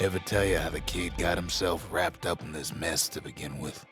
Ever tell you how the kid got himself wrapped up in this mess to begin with?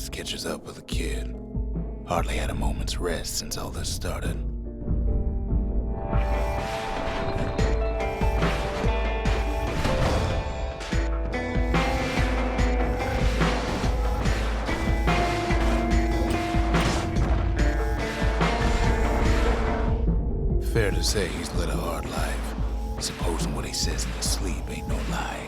Catches up with the kid. Hardly had a moment's rest since all this started. Fair to say he's led a hard life, supposing what he says in his sleep ain't no lie.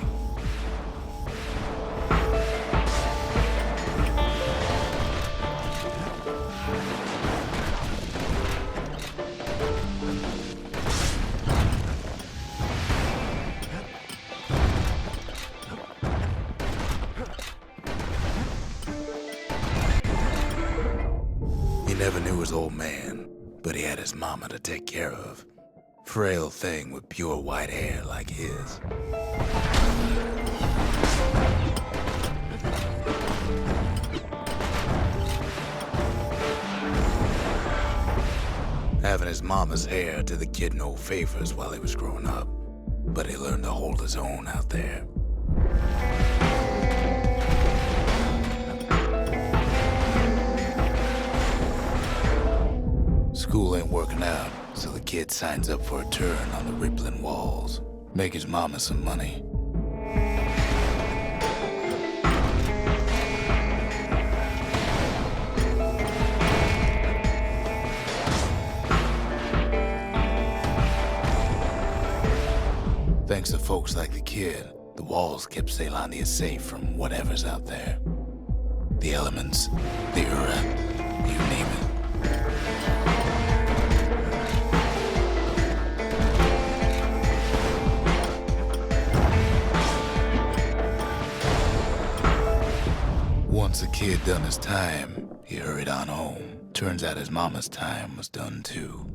Never knew his old man, but he had his mama to take care of. Frail thing with pure white hair like his. Having his mama's hair did the kid no favors while he was growing up, but he learned to hold his own out there. School ain't working out, so the kid signs up for a turn on the rippling walls. Make his mama some money. Thanks to folks like the kid, the walls kept Ceylondia safe from whatever's out there. The elements, the Ura, you name it. Once the kid done his time, he hurried on home. Turns out his mama's time was done too.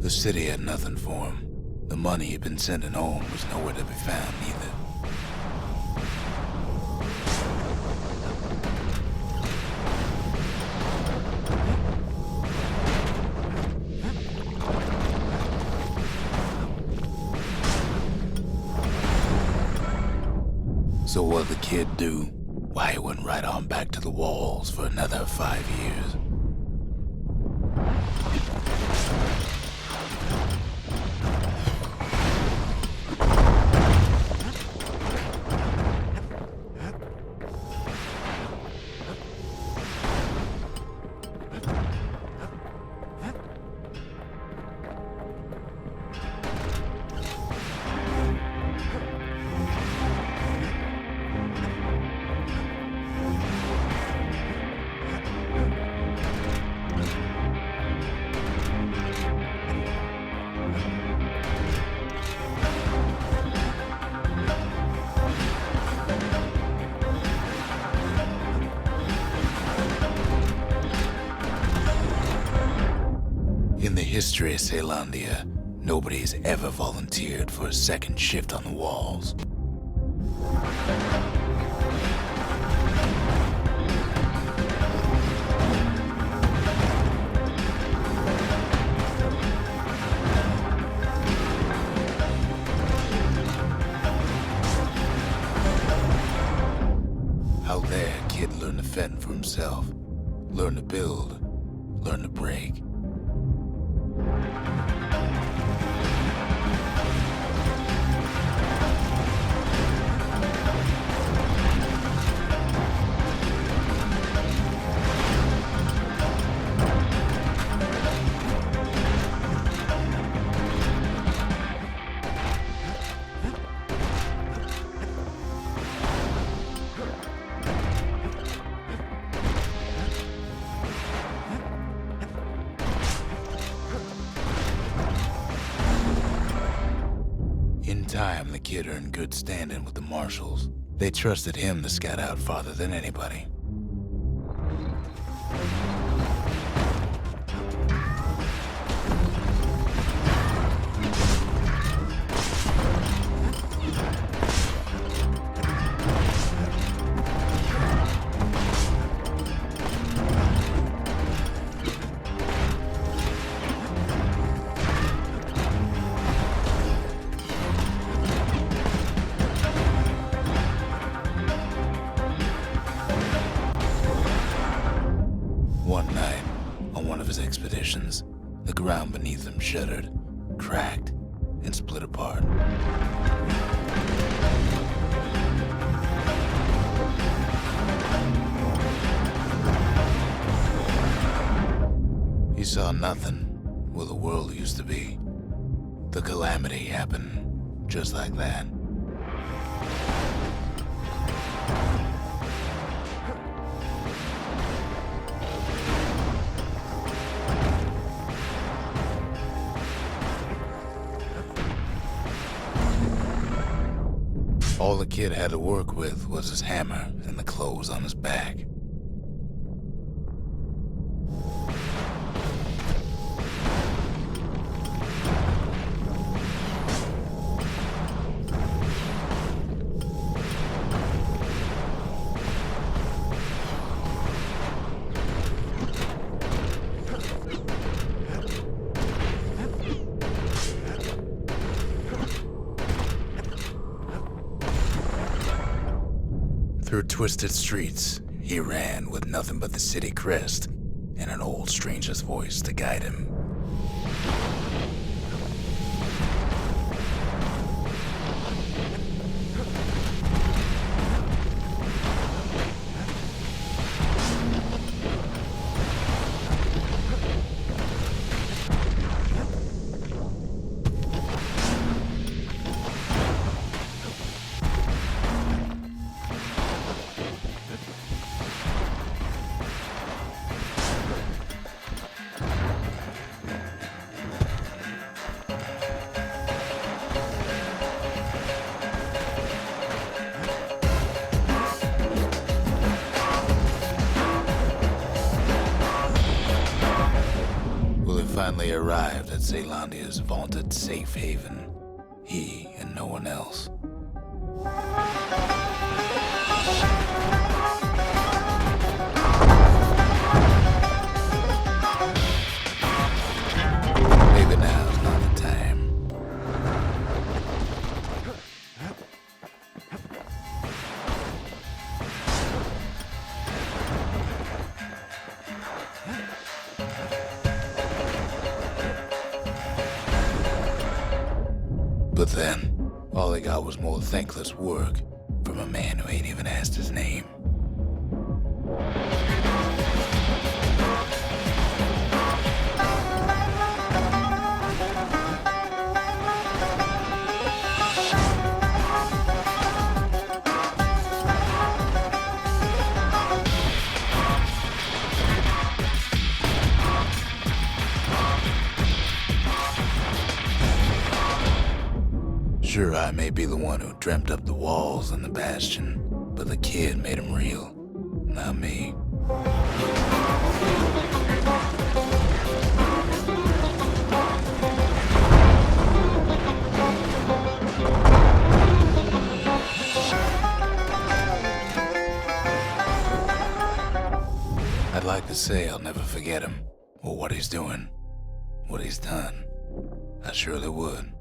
The city had nothing for him. The money he'd been sending home was nowhere to be found either. So what'd the kid do? Why, he went right on back to the walls for another 5 years. In the history of Ceylondia, nobody's ever volunteered for a second shift on the walls. Out there, kid learned to fend for himself, learn to build, learn to break. In time, the kid earned good standing with the marshals. They trusted him to scout out farther than anybody. One night, on one of his expeditions, the ground beneath him shuddered, cracked, and split apart. He saw nothing where the world used to be. The calamity happened just like that. All the kid had to work with was his hammer and the clothes on his back. Through twisted streets, he ran with nothing but the city crest and an old stranger's voice to guide him. Finally arrived at Caelondia's vaunted safe haven. He and no one else. Maybe now's not the time. But then, all they got was more thankless work from a man who ain't even asked his name. Sure, I may be the one who dreamt up the walls and the Bastion, but the kid made them real, not me. I'd like to say I'll never forget him, or what he's doing, what he's done. I surely would.